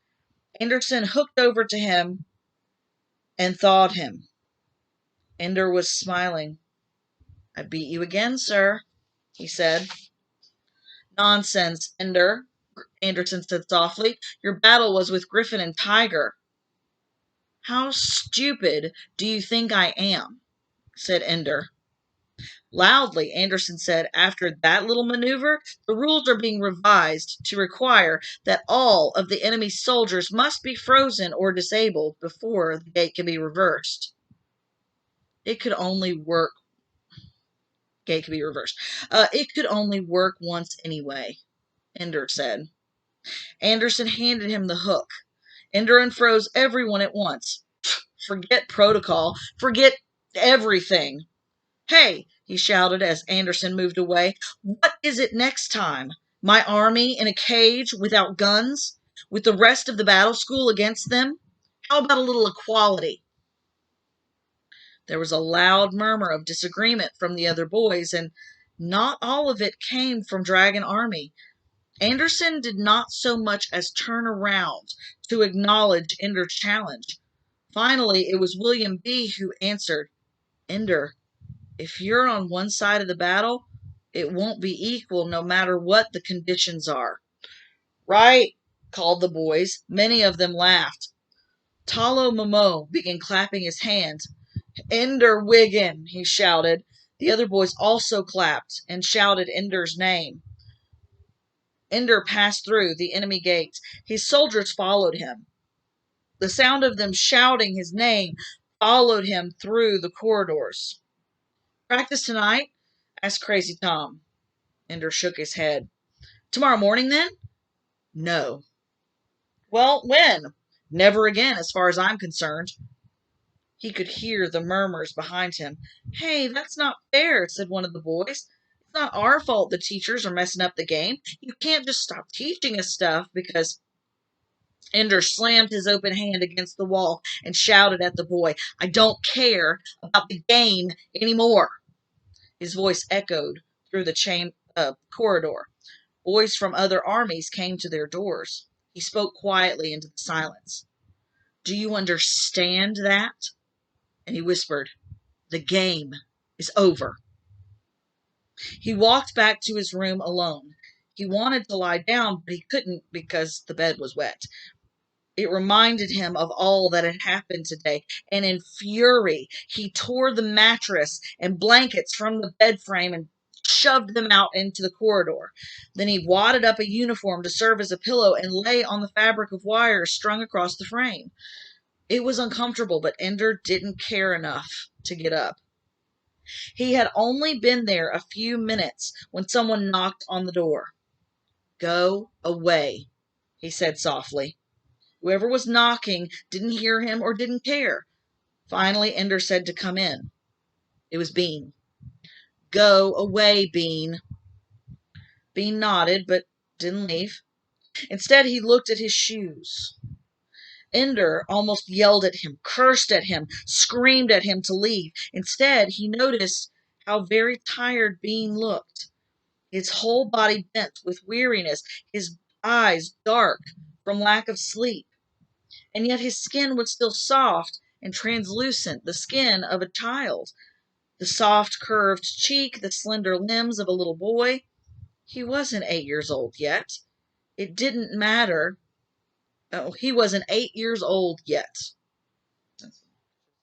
[SPEAKER 1] Anderson hooked over to him and thawed him. Ender was smiling. "I beat you again, sir," he said. "Nonsense, Ender," Anderson said softly. "Your battle was with Griffin and Tiger." "How stupid do you think I am?" said Ender. Loudly, Anderson said, "After that little maneuver, the rules are being revised to require that all of the enemy's soldiers must be frozen or disabled before the gate can be reversed." It could only work. Gate could be reversed. It could only work once anyway, Ender said. Anderson handed him the hook. Ender unfroze everyone at once. Forget protocol. Forget everything. "Hey," he shouted as Anderson moved away. "What is it next time? My army in a cage without guns? With the rest of the battle school against them? How about a little equality?" There was a loud murmur of disagreement from the other boys, and not all of it came from Dragon Army. Anderson did not so much as turn around to acknowledge Ender's challenge. Finally, it was William B. who answered. "Ender, if you're on one side of the battle, it won't be equal no matter what the conditions are." "Right," called the boys. Many of them laughed. Talo Momo began clapping his hands. "Ender Wiggin," he shouted. The other boys also clapped and shouted Ender's name. Ender passed through the enemy gates. His soldiers followed him. The sound of them shouting his name followed him through the corridors. "Practice tonight?" asked Crazy Tom. Ender shook his head. "Tomorrow morning, then?" "No." "Well, when?" "Never again, as far as I'm concerned." He could hear the murmurs behind him. "Hey, that's not fair," said one of the boys. "It's not our fault the teachers are messing up the game. You can't just stop teaching us stuff because—" Ender slammed his open hand against the wall and shouted at the boy, "I don't care about the game anymore." His voice echoed through the corridor. Boys from other armies came to their doors. He spoke quietly into the silence. "Do you understand that?" And he whispered, "The game is over." He walked back to his room alone. He wanted to lie down, but he couldn't because the bed was wet. It reminded him of all that had happened today, and in fury, he tore the mattress and blankets from the bed frame and shoved them out into the corridor. Then he wadded up a uniform to serve as a pillow and lay on the fabric of wires strung across the frame. It was uncomfortable, but Ender didn't care enough to get up. He had only been there a few minutes when someone knocked on the door. "Go away," he said softly. Whoever was knocking didn't hear him or didn't care. Finally, Ender said to come in. It was Bean. "Go away, Bean." Bean nodded, but didn't leave. Instead, he looked at his shoes. Ender almost yelled at him, cursed at him, screamed at him to leave. Instead, he noticed how very tired Bean looked. His whole body bent with weariness, his eyes dark from lack of sleep. And yet his skin was still soft and translucent, the skin of a child. The soft, curved cheek, the slender limbs of a little boy. He wasn't 8 years old yet. It didn't matter. Oh, he wasn't 8 years old yet.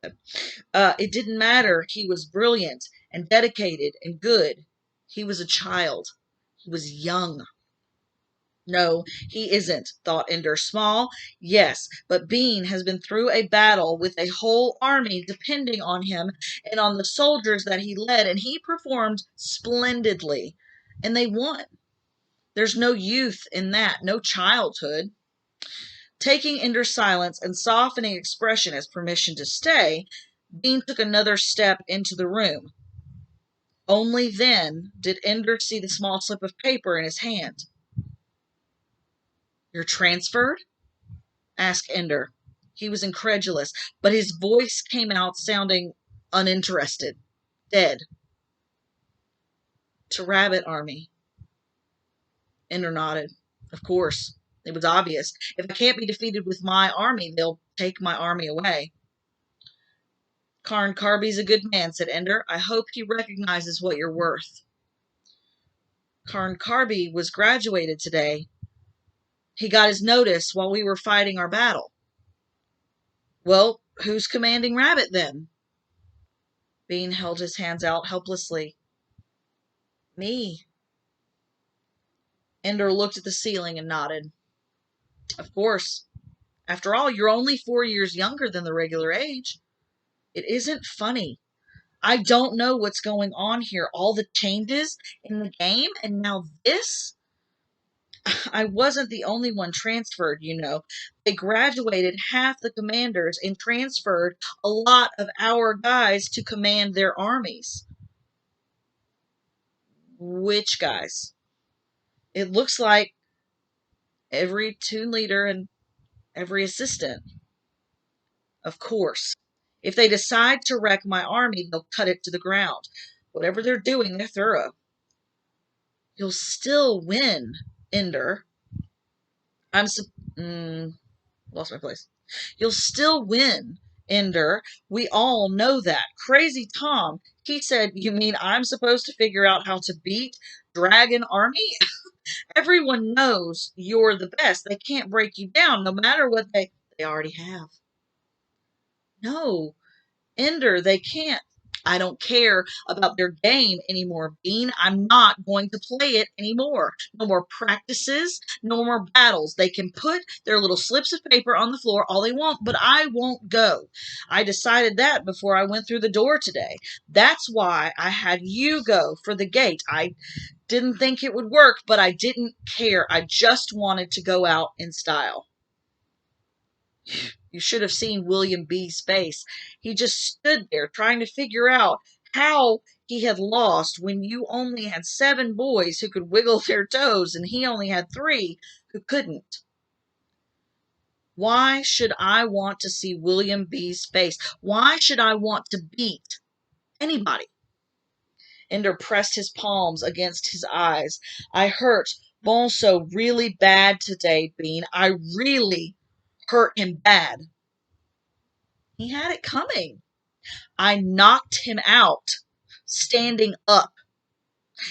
[SPEAKER 1] It didn't matter. He was brilliant and dedicated and good. He was a child. He was young. "No, he isn't," thought Ender. "Small, yes, but Bean has been through a battle with a whole army depending on him and on the soldiers that he led, and he performed splendidly, and they won. There's no youth in that, no childhood." Taking Ender's silence and softening expression as permission to stay, Bean took another step into the room. Only then did Ender see the small slip of paper in his hand. "You're transferred?" asked Ender. He was incredulous, but his voice came out sounding uninterested, dead. "To Rabbit Army." Ender nodded. "Of course. It was obvious. If I can't be defeated with my army, they'll take my army away." "Karn Karby's a good man," said Ender. "I hope he recognizes what you're worth." "Karn Karby was graduated today. He got his notice while we were fighting our battle." "Well, who's commanding Rabbit, then?" Bean held his hands out helplessly. "Me." Ender looked at the ceiling and nodded. "Of course. After all, you're only 4 years younger than the regular age. It isn't funny. I don't know what's going on here. All the changes in the game, and now this? I wasn't the only one transferred, you know. They graduated half the commanders and transferred a lot of our guys to command their armies." "Which guys?" "It looks like every toon leader and every assistant." "Of course. If they decide to wreck my army, they'll cut it to the ground. Whatever they're doing, they're thorough." "You'll still win, Ender." I'm su- Lost my place. "You'll still win, Ender. We all know that. Crazy Tom, he said, you mean I'm supposed to figure out how to beat Dragon Army? Everyone knows you're the best. They can't break you down, no matter what they already have." "No, Ender, they can't." "I don't care about their game anymore, Bean. I'm not going to play it anymore. No more practices, no more battles. They can put their little slips of paper on the floor all they want, but I won't go. I decided that before I went through the door today. That's why I had you go for the gate. I didn't think it would work, but I didn't care. I just wanted to go out in style." You should have seen William B.'s face. He just stood there trying to figure out how he had lost when you only had 7 boys who could wiggle their toes and he only had 3 who couldn't. Why should I want to see William B.'s face? Why should I want to beat anybody? Ender pressed his palms against his eyes. "I hurt Bonso really bad today, Bean. I really hurt him bad." He had it coming. "I knocked him out, standing up.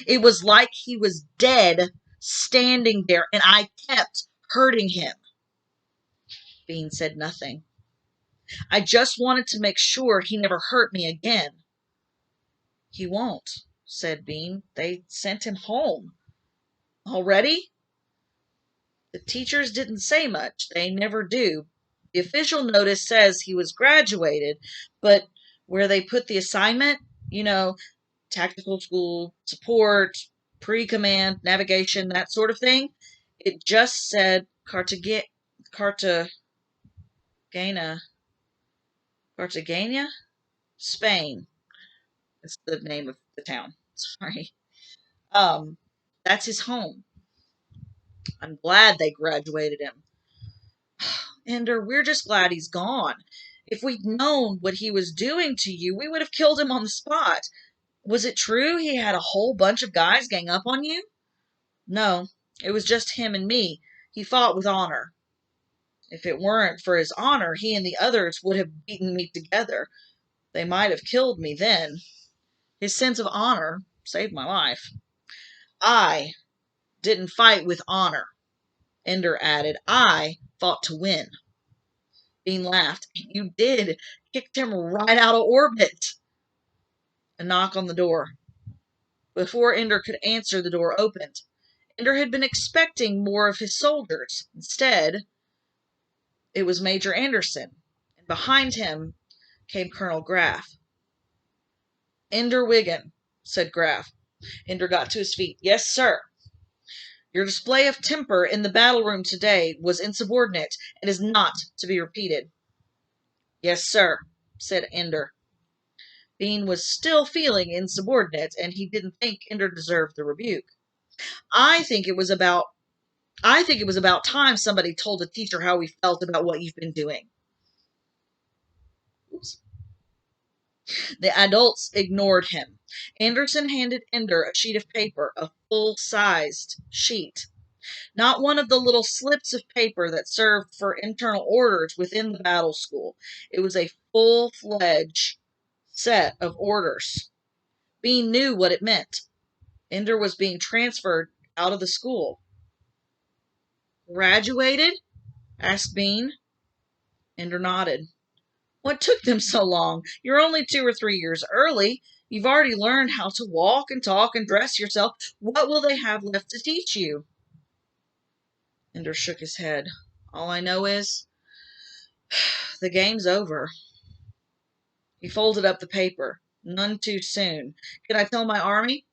[SPEAKER 1] It was like he was dead, standing there, and I kept hurting him." Bean said nothing. "I just wanted to make sure he never hurt me again." "He won't," said Bean. "They sent him home." "Already?" "The teachers didn't say much. They never do. The official notice says he was graduated, but where they put the assignment, you know, tactical school, support, pre-command, navigation, that sort of thing, it just said Cartagena, Cartagena, Spain. That's the name of the town. Sorry. Um, that's his home. I'm glad they graduated him. Ender, we're just glad he's gone. If we'd known what he was doing to you, we would have killed him on the spot. Was it true he had a whole bunch of guys gang up on you?" "No, it was just him and me. He fought with honor." "If it weren't for his honor, he and the others would have beaten me together. They might have killed me then. His sense of honor saved my life." "I didn't fight with honor," Ender added. "I fought to win." Bean laughed. "You did. Kicked him right out of orbit." A knock on the door. Before Ender could answer, the door opened. Ender had been expecting more of his soldiers. Instead, it was Major Anderson, and behind him came Colonel Graff. "Ender Wiggin," said Graff. Ender got to his feet. "Yes, sir." Your display of temper in the battle room today was insubordinate and is not to be repeated. Yes, sir, said Ender. Bean was still feeling insubordinate, and he didn't think Ender deserved the rebuke. I think it was about time somebody told the teacher how we felt about what you've been doing. Oops. The adults ignored him. Anderson handed Ender a sheet of paper, a full-sized sheet. Not one of the little slips of paper that served for internal orders within the battle school. It was a full-fledged set of orders. Bean knew what it meant. Ender was being transferred out of the school. Graduated? Asked Bean. Ender nodded. What took them so long? You're only 2 or 3 years early. You've already learned how to walk and talk and dress yourself. What will they have left to teach you? Ender shook his head. All I know is the game's over. He folded up the paper. None too soon. Can I tell my army?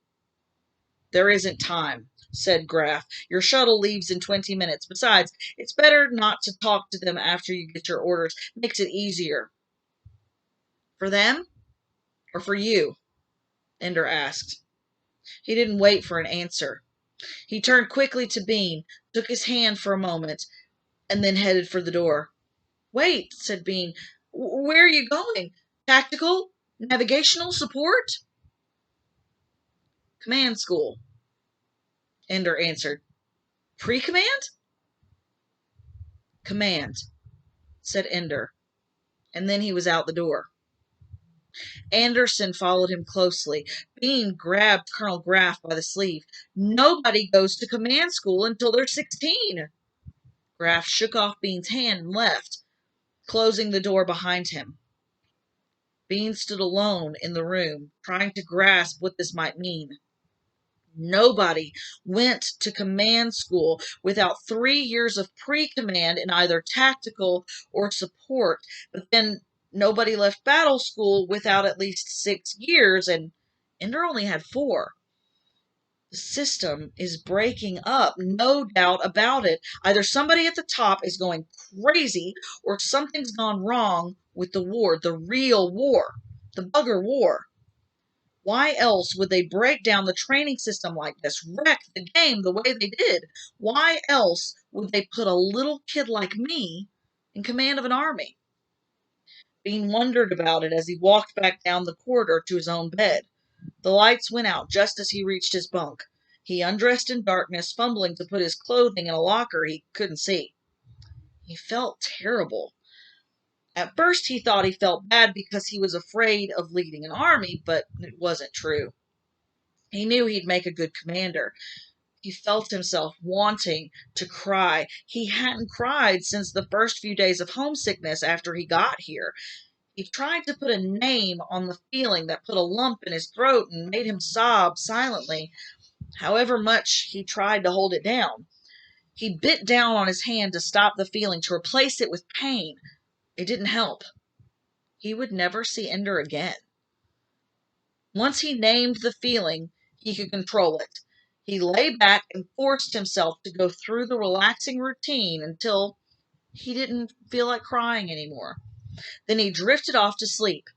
[SPEAKER 1] There isn't time, said Graff. Your shuttle leaves in 20 minutes. Besides, it's better not to talk to them after you get your orders. Makes it easier. For them? Or for you? Ender asked. He didn't wait for an answer. He turned quickly to Bean, took his hand for a moment, and then headed for the door. Wait, said Bean. Where are you going? Tactical? Navigational support? Command school, Ender answered. Pre-command? Command, said Ender, and then he was out the door. Anderson followed him closely. Bean grabbed Colonel Graff by the sleeve. Nobody goes to command school until they're 16. Graff shook off Bean's hand and left, closing the door behind him. Bean stood alone in the room, trying to grasp what this might mean. Nobody went to command school without 3 years of pre-command in either tactical or support, but then nobody left battle school without at least 6 years, and Ender only had 4. The system is breaking up, no doubt about it. Either somebody at the top is going crazy, or something's gone wrong with the war, the real war, the bugger war. Why else would they break down the training system like this, wreck the game the way they did? Why else would they put a little kid like me in command of an army? Bean wondered about it as he walked back down the corridor to his own bed. The lights went out just as he reached his bunk. He undressed in darkness, fumbling to put his clothing in a locker he couldn't see. He felt terrible. At first he thought he felt bad because he was afraid of leading an army, but it wasn't true. He knew he'd make a good commander. He felt himself wanting to cry. He hadn't cried since the first few days of homesickness after he got here. He tried to put a name on the feeling that put a lump in his throat and made him sob silently, however much he tried to hold it down. He bit down on his hand to stop the feeling, to replace it with pain. It didn't help. He would never see Ender again. Once he named the feeling, he could control it. He lay back and forced himself to go through the relaxing routine until he didn't feel like crying anymore. Then he drifted off to sleep.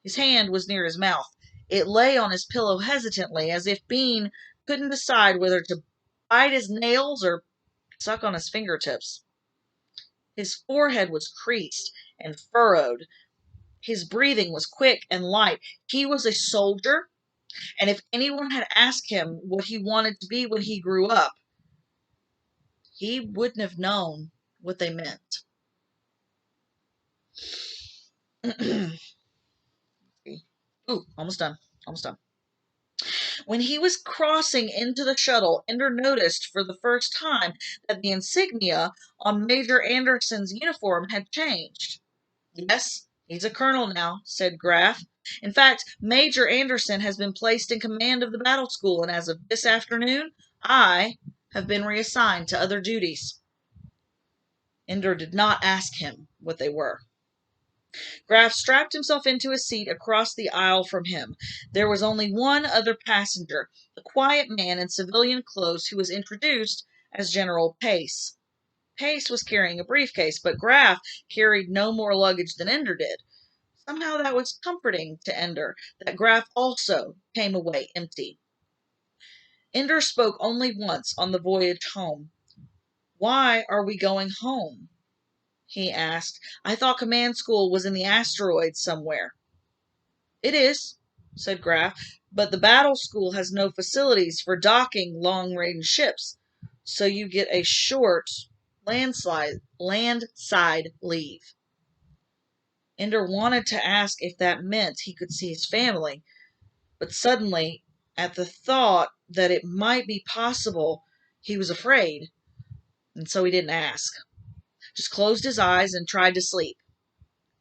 [SPEAKER 1] His hand was near his mouth. It lay on his pillow hesitantly, as if Bean couldn't decide whether to bite his nails or suck on his fingertips. His forehead was creased and furrowed. His breathing was quick and light. He was a soldier, and if anyone had asked him what he wanted to be when he grew up, he wouldn't have known what they meant. Ooh, almost done. Almost done. When he was crossing into the shuttle, Ender noticed for the first time that the insignia on Major Anderson's uniform had changed. Yes, he's a colonel now, said Graff. In fact, Major Anderson has been placed in command of the battle school, and as of this afternoon, I have been reassigned to other duties. Ender did not ask him what they were. Graff strapped himself into a seat across the aisle from him. There was only one other passenger, a quiet man in civilian clothes who was introduced as General Pace. Pace was carrying a briefcase, but Graff carried no more luggage than Ender did. Somehow that was comforting to Ender, that Graff also came away empty. Ender spoke only once on the voyage home. "Why are we going home?" he asked. "I thought command school was in the asteroids somewhere." "It is," said Graff, "but the battle school has no facilities for docking long-range ships, so you get a short landside leave." Ender wanted to ask if that meant he could see his family, but suddenly, at the thought that it might be possible, he was afraid, and so he didn't ask. Just closed his eyes and tried to sleep.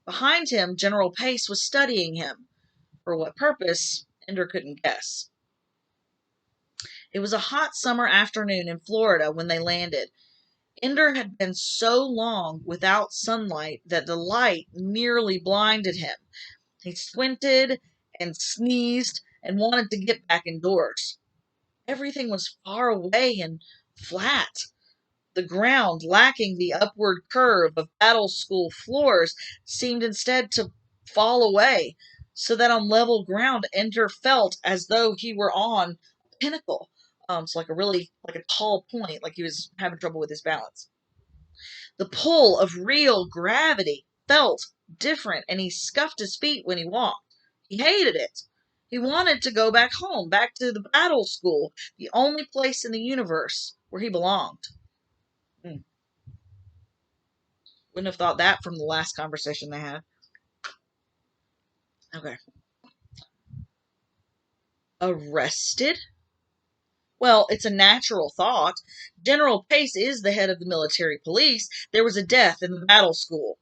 [SPEAKER 1] Behind him, General Pace was studying him. For what purpose, Ender couldn't guess. It was a hot summer afternoon in Florida when they landed. Ender had been so long without sunlight that the light nearly blinded him. He squinted and sneezed and wanted to get back indoors. Everything was far away and flat. The ground, lacking the upward curve of battle school floors, seemed instead to fall away, so that on level ground Ender felt as though he were on a pinnacle. So like a tall point, like he was having trouble with his balance. The pull of real gravity felt different, and he scuffed his feet when he walked. He hated it. He wanted to go back home, back to the battle school, the only place in the universe where he belonged. Wouldn't have thought that from the last conversation they had. Okay. Arrested? Well, it's a natural thought. General Pace is the head of the military police. There was a death in the battle school.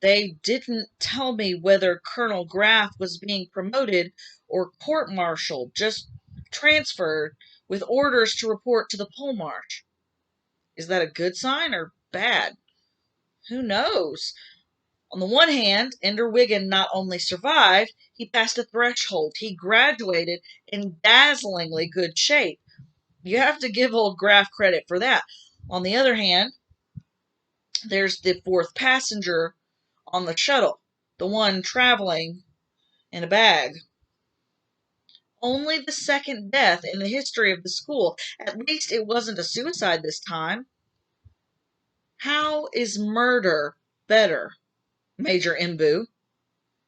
[SPEAKER 1] They didn't tell me whether Colonel Graff was being promoted or court-martialed, just transferred with orders to report to the pole march. Is that a good sign or bad? Who knows? On the one hand, Ender Wiggin not only survived, he passed a threshold. He graduated in dazzlingly good shape. You have to give old Graff credit for that. On the other hand, there's the fourth passenger on the shuttle, the one traveling in a bag. Only the second death in the history of the school. At least it wasn't a suicide this time. How is murder better, Major Imbu?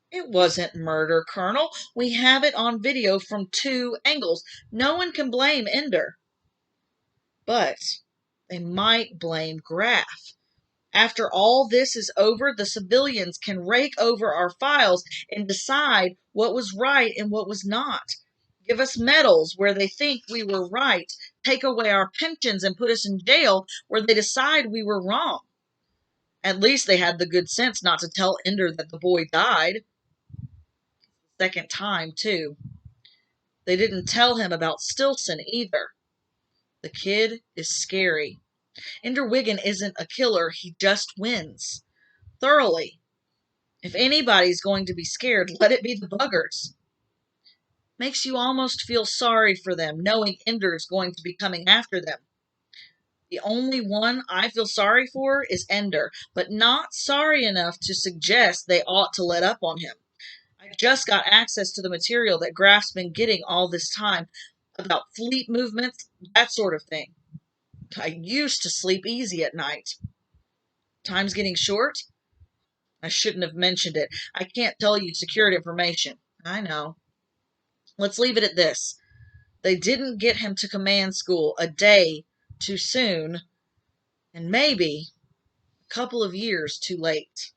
[SPEAKER 1] It wasn't murder, Colonel. We have it on video from 2 angles. No one can blame Ender. But they might blame Graff. After all this is over, the civilians can rake over our files and decide what was right and what was not. Give us medals where they think we were right, take away our pensions and put us in jail where they decide we were wrong. At least they had the good sense not to tell Ender that the boy died. Second time, too. They didn't tell him about Stilson either. The kid is scary. Ender Wiggin isn't a killer, he just wins. Thoroughly. If anybody's going to be scared, let it be the Buggarts. Makes you almost feel sorry for them, knowing Ender's going to be coming after them. The only one I feel sorry for is Ender, but not sorry enough to suggest they ought to let up on him. I just got access to the material that Graff's been getting all this time about fleet movements, that sort of thing. I used to sleep easy at night. Time's getting short? I shouldn't have mentioned it. I can't tell you secured information. I know. Let's leave it at this. They didn't get him to command school a day too soon, and maybe a couple of years too late.